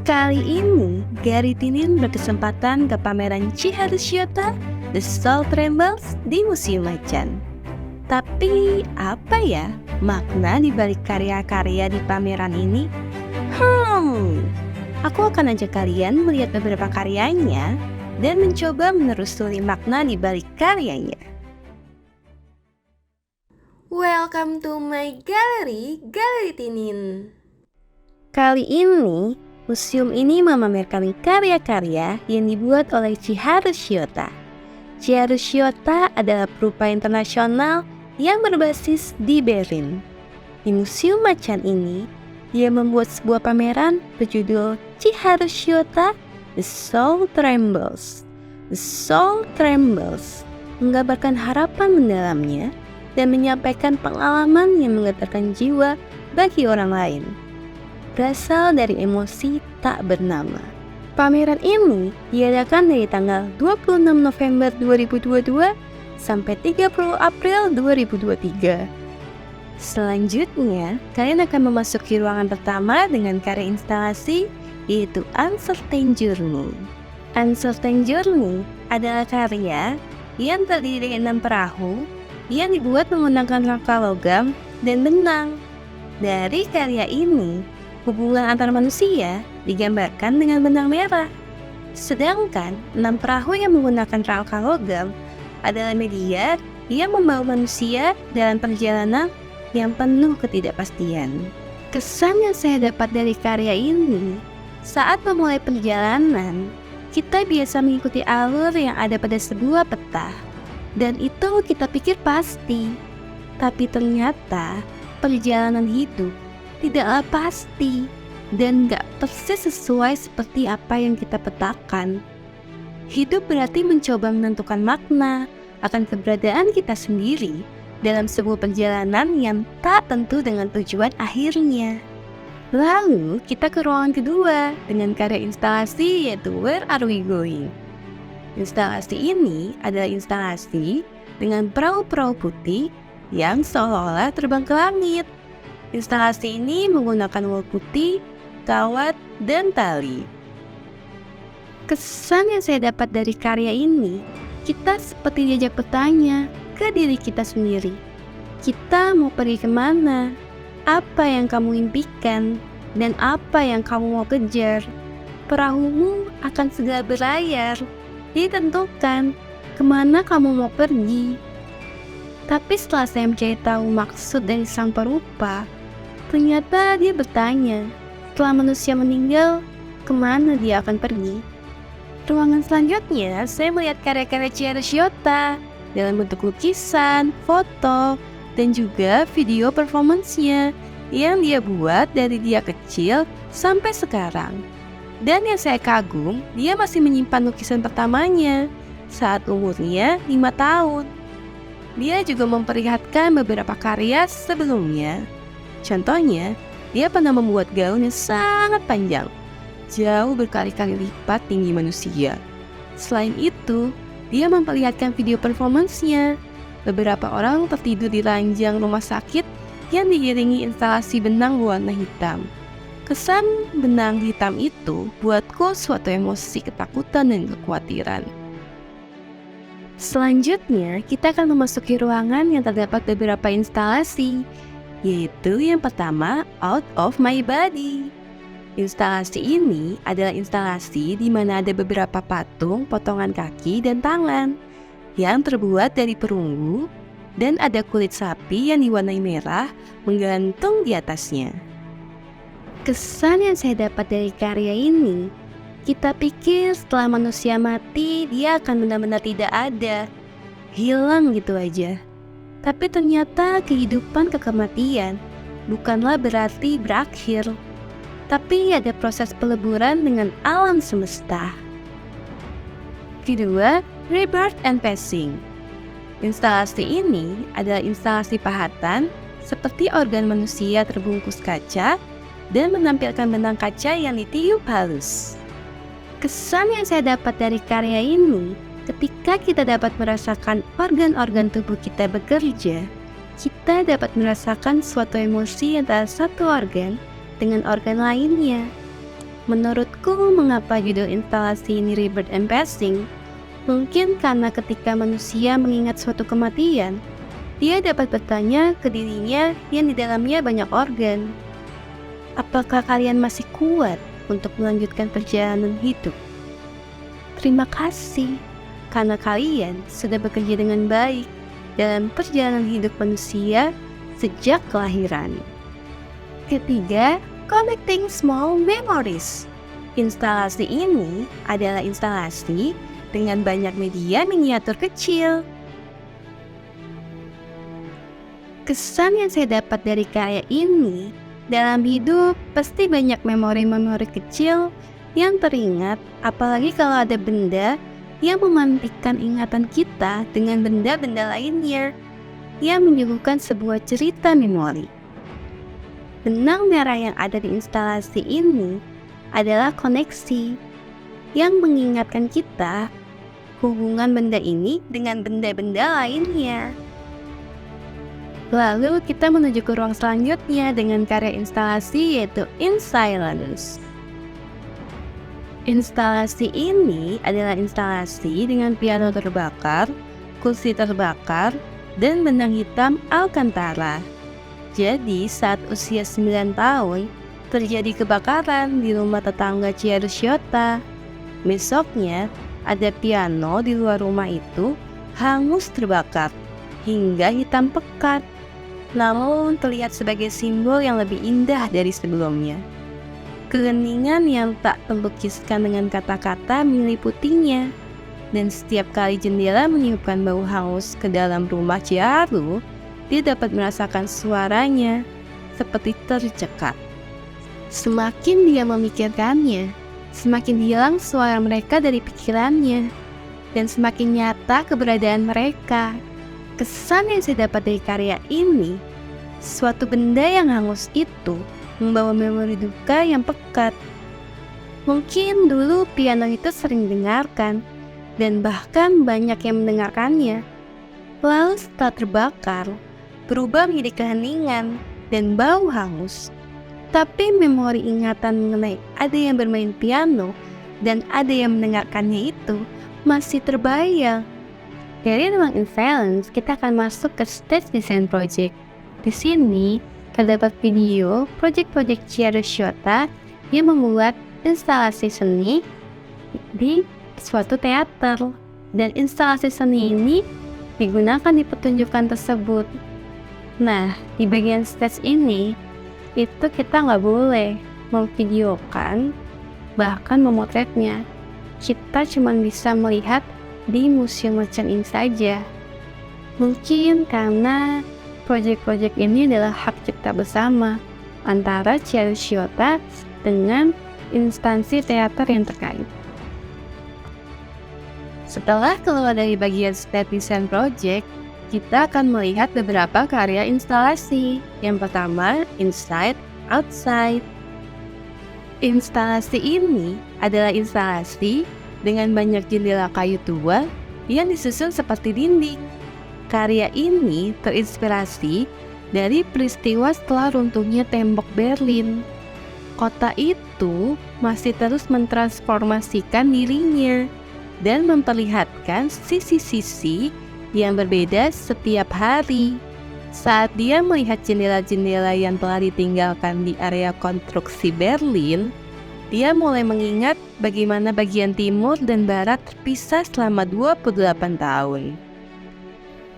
Kali ini, Gary Tinin berkesempatan ke pameran Chiharu Shiota The Soul Trembles di Museum Macan. Tapi apa ya makna di balik karya-karya di pameran ini? Aku akan ajak kalian melihat beberapa karyanya dan mencoba menelusuri makna di balik karyanya. Welcome to my gallery, Gary Tinin. Kali ini, museum ini memamerkan karya-karya yang dibuat oleh Chiharu Shiota. Chiharu Shiota adalah perupa internasional yang berbasis di Berlin. Di Museum Macan ini, dia membuat sebuah pameran berjudul Chiharu Shiota The Soul Trembles. The Soul Trembles menggambarkan harapan mendalamnya dan menyampaikan pengalaman yang menggetarkan jiwa bagi orang lain. Berasal dari emosi tak bernama. Pameran ini diadakan dari tanggal 26 November 2022 sampai 30 April 2023. Selanjutnya, kalian akan memasuki ruangan pertama dengan karya instalasi yaitu Uncertain Journey. Uncertain Journey adalah karya yang terdiri dari 6 perahu yang dibuat menggunakan rangka logam dan benang. Dari karya ini, hubungan antar manusia digambarkan dengan benang merah. Sedangkan 6 perahu yang menggunakan rangka logam adalah media yang membawa manusia dalam perjalanan yang penuh ketidakpastian. Kesan yang saya dapat dari karya ini, saat memulai perjalanan, kita biasa mengikuti alur yang ada pada sebuah peta. Dan itu kita pikir pasti. Tapi ternyata perjalanan hidup tidaklah pasti dan gak persis sesuai seperti apa yang kita petakan. Hidup berarti mencoba menentukan makna akan keberadaan kita sendiri dalam sebuah perjalanan yang tak tentu dengan tujuan akhirnya. Lalu kita ke ruangan kedua dengan karya instalasi yaitu Where Are We Going? Instalasi ini adalah instalasi dengan perahu-perahu putih yang seolah-olah terbang ke langit. Instalasi ini menggunakan wol putih, kawat, dan tali. Kesan yang saya dapat dari karya ini, kita seperti diajak bertanya ke diri kita sendiri. Kita mau pergi kemana? Apa yang kamu impikan? Dan apa yang kamu mau kejar? Perahumu akan segera berlayar. Ditentukan kemana kamu mau pergi. Tapi setelah saya mencari tahu maksud dari sang perupa, ternyata dia bertanya, setelah manusia meninggal, kemana dia akan pergi? Ruangan selanjutnya, saya melihat karya-karya Chiharu Shiota dalam bentuk lukisan, foto, dan juga video performance-nya yang dia buat dari dia kecil sampai sekarang. Dan yang saya kagum, dia masih menyimpan lukisan pertamanya saat umurnya 5 tahun. Dia juga memperlihatkan beberapa karya sebelumnya. Contohnya, dia pernah membuat gaun yang sangat panjang, jauh berkali-kali lipat tinggi manusia. Selain itu, dia memperlihatkan video performance-nya. Beberapa orang tertidur di ranjang rumah sakit yang diiringi instalasi benang berwarna hitam. Kesan benang hitam itu buatku suatu emosi ketakutan dan kekhawatiran. Selanjutnya, kita akan memasuki ruangan yang terdapat beberapa instalasi, yaitu yang pertama, Out of My Body. Instalasi ini adalah instalasi di mana ada beberapa patung potongan kaki dan tangan yang terbuat dari perunggu dan ada kulit sapi yang diwarnai merah menggantung di atasnya. Kesan yang saya dapat dari karya ini, kita pikir setelah manusia mati, dia akan benar-benar tidak ada, hilang gitu aja. Tapi ternyata kehidupan kekematian bukanlah berarti berakhir, tapi ada proses peleburan dengan alam semesta. Kedua, Rebirth and Passing. Instalasi ini adalah instalasi pahatan seperti organ manusia terbungkus kaca dan menampilkan benang kaca yang ditiup halus. Kesan yang saya dapat dari karya ini, ketika kita dapat merasakan organ-organ tubuh kita bekerja, kita dapat merasakan suatu emosi antara satu organ dengan organ lainnya. Menurutku, mengapa judul instalasi ini Rebirth and Passing? Mungkin karena ketika manusia mengingat suatu kematian, dia dapat bertanya ke dirinya yang di dalamnya banyak organ. Apakah kalian masih kuat untuk melanjutkan perjalanan hidup? Terima kasih, karena kalian sudah bekerja dengan baik dalam perjalanan hidup manusia sejak kelahiran. Ketiga, Collecting Small Memories. Instalasi ini adalah instalasi dengan banyak media miniatur kecil. Kesan yang saya dapat dari karya ini, dalam hidup pasti banyak memori-memori kecil yang teringat, apalagi kalau ada benda yang memantikkan ingatan kita dengan benda-benda lainnya yang menyuguhkan sebuah cerita memori. Benang merah yang ada di instalasi ini adalah koneksi yang mengingatkan kita hubungan benda ini dengan benda-benda lainnya. Lalu kita menuju ke ruang selanjutnya dengan karya instalasi yaitu In Silence. Instalasi ini adalah instalasi dengan piano terbakar, kursi terbakar, dan benang hitam Alcantara. Jadi saat usia 9 tahun, terjadi kebakaran di rumah tetangga Chiarosciota. Besoknya, ada piano di luar rumah itu hangus terbakar hingga hitam pekat, namun terlihat sebagai simbol yang lebih indah dari sebelumnya. Keheningan yang tak terlukiskan dengan kata-kata meliputinya, dan setiap kali jendela meniupkan bau hangus ke dalam rumah Chiaro, dia dapat merasakan suaranya seperti tercekat. Semakin dia memikirkannya, semakin hilang suara mereka dari pikirannya, dan semakin nyata keberadaan mereka. Kesan yang saya dapat dari karya ini, suatu benda yang hangus itu membawa memori duka yang pekat. Mungkin dulu piano itu sering didengarkan, dan bahkan banyak yang mendengarkannya. Lalu setelah terbakar, berubah menjadi keheningan dan bau hangus. Tapi memori ingatan mengenai ada yang bermain piano dan ada yang mendengarkannya itu masih terbayang. Dari ruang In Silence, kita akan masuk ke stage design project. Di sini, terdapat video project-project Chiarosciota yang membuat instalasi seni di suatu teater. Dan instalasi seni ini digunakan di pertunjukan tersebut. Nah, di bagian stage ini, itu kita nggak boleh memvideokan, bahkan memotretnya. Kita cuma bisa melihat di museum macam ini saja. Mungkin karena proyek-proyek ini adalah hak cipta bersama antara Chiarosciota dengan instansi teater yang terkait. Setelah keluar dari bagian stage design project, kita akan melihat beberapa karya instalasi. Yang pertama, Inside, Outside. Instalasi ini adalah instalasi dengan banyak jendela kayu tua yang disusun seperti dinding. Karya ini terinspirasi dari peristiwa setelah runtuhnya tembok Berlin. Kota itu masih terus mentransformasikan dirinya dan memperlihatkan sisi-sisi yang berbeda setiap hari. Saat dia melihat jendela-jendela yang telah ditinggalkan di area konstruksi Berlin, dia mulai mengingat bagaimana bagian timur dan barat terpisah selama 28 tahun.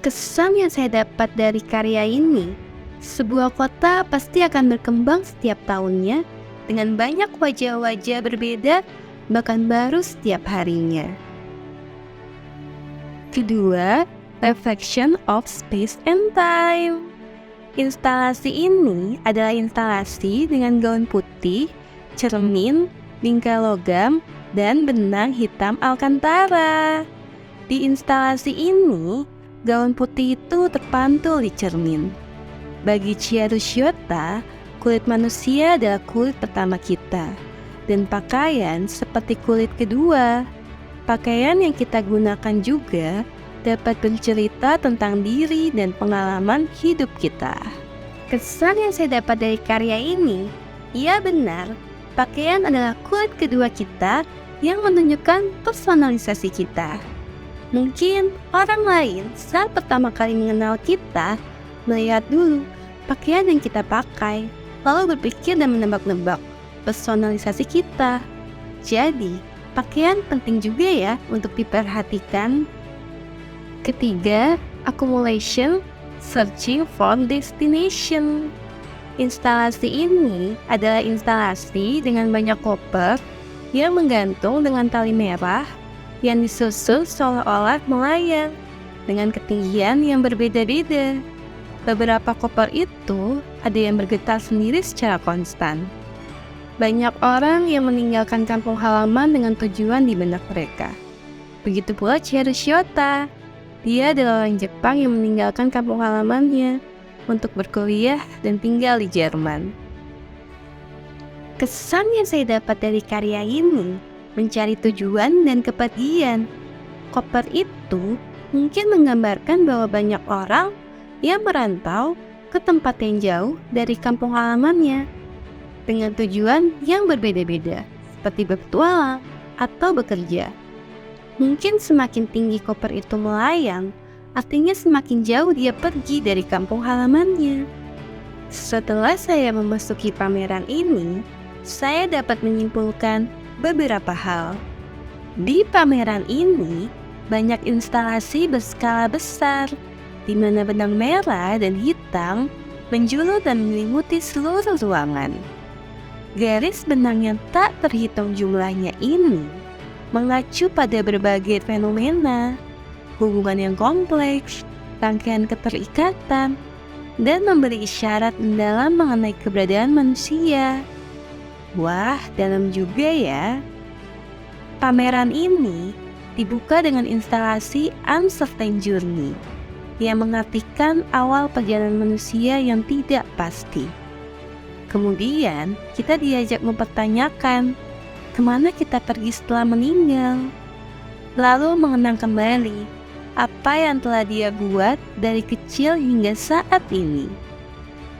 Kesan yang saya dapat dari karya ini, sebuah kota pasti akan berkembang setiap tahunnya dengan banyak wajah-wajah berbeda, bahkan baru setiap harinya. Kedua, Reflection of Space and Time. Instalasi ini adalah instalasi dengan gaun putih, cermin, bingkai logam, dan benang hitam Alcantara. Di instalasi ini, gaun putih itu terpantul di cermin. Bagi Chiarosciota, kulit manusia adalah kulit pertama kita, dan pakaian seperti kulit kedua. Pakaian yang kita gunakan juga dapat bercerita tentang diri dan pengalaman hidup kita. Kesan yang saya dapat dari karya ini, ya benar, Pakaian adalah kulit kedua kita yang menunjukkan personalisasi kita. Mungkin orang lain saat pertama kali mengenal kita, melihat dulu pakaian yang kita pakai, lalu berpikir dan menebak-nebak personalisasi kita. Jadi, pakaian penting juga ya untuk diperhatikan. Ketiga, accumulation, searching for destination. Instalasi ini adalah instalasi dengan banyak koper yang menggantung dengan tali merah yang disusun seolah-olah melayang dengan ketinggian yang berbeda-beda. Beberapa koper itu ada yang bergetar sendiri secara konstan. Banyak orang yang meninggalkan kampung halaman dengan tujuan di benak mereka. Begitu pula Chiharu Shiota. Dia adalah orang Jepang yang meninggalkan kampung halamannya untuk berkuliah dan tinggal di Jerman. Kesan yang saya dapat dari karya ini mencari tujuan dan kepergian. Koper itu mungkin menggambarkan bahwa banyak orang yang merantau ke tempat yang jauh dari kampung halamannya dengan tujuan yang berbeda-beda, seperti berpetualang atau bekerja. Mungkin semakin tinggi koper itu melayang, artinya semakin jauh dia pergi dari kampung halamannya. Setelah saya memasuki pameran ini, saya dapat menyimpulkan beberapa hal. Di pameran ini, banyak instalasi berskala besar, di mana benang merah dan hitam menjulur dan menyelimuti seluruh ruangan. Garis benang yang tak terhitung jumlahnya ini mengacu pada berbagai fenomena, hubungan yang kompleks, rangkaian keterikatan, dan memberi isyarat mendalam mengenai keberadaan manusia. Wah, dalam juga ya. Pameran ini dibuka dengan instalasi Uncertain Journey, yang mengartikan awal perjalanan manusia yang tidak pasti. Kemudian, kita diajak mempertanyakan, kemana kita pergi setelah meninggal? Lalu mengenang kembali apa yang telah dia buat dari kecil hingga saat ini.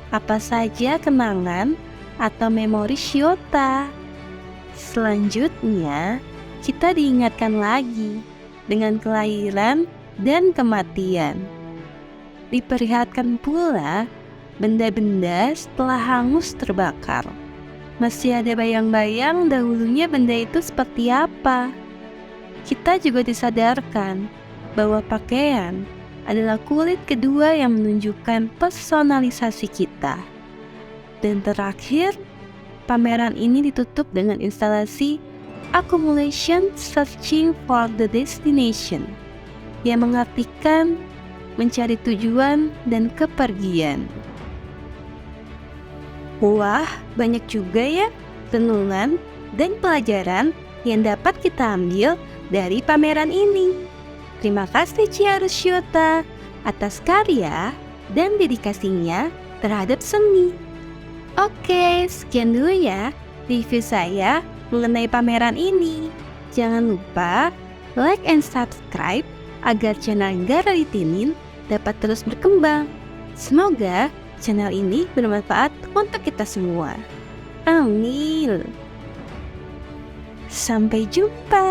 Apa saja kenangan atau memori Shiota. Selanjutnya, kita diingatkan lagi dengan kelahiran dan kematian. Diperlihatkan pula benda-benda setelah hangus terbakar. Masih ada bayang-bayang dahulunya benda itu seperti apa. Kita juga disadarkan bahwa pakaian adalah kulit kedua yang menunjukkan personalisasi kita. Dan terakhir, pameran ini ditutup dengan instalasi Accumulation Searching for the Destination, yang mengartikan mencari tujuan dan kepergian. Wah, banyak juga ya renungan dan pelajaran yang dapat kita ambil dari pameran ini. Terima kasih Chiharu Shiota atas karya dan dedikasinya terhadap seni. Oke, sekian dulu ya review saya mengenai pameran ini. Jangan lupa like and subscribe agar channel Galeri Tinin dapat terus berkembang. Semoga channel ini bermanfaat untuk kita semua. Amin. Sampai jumpa.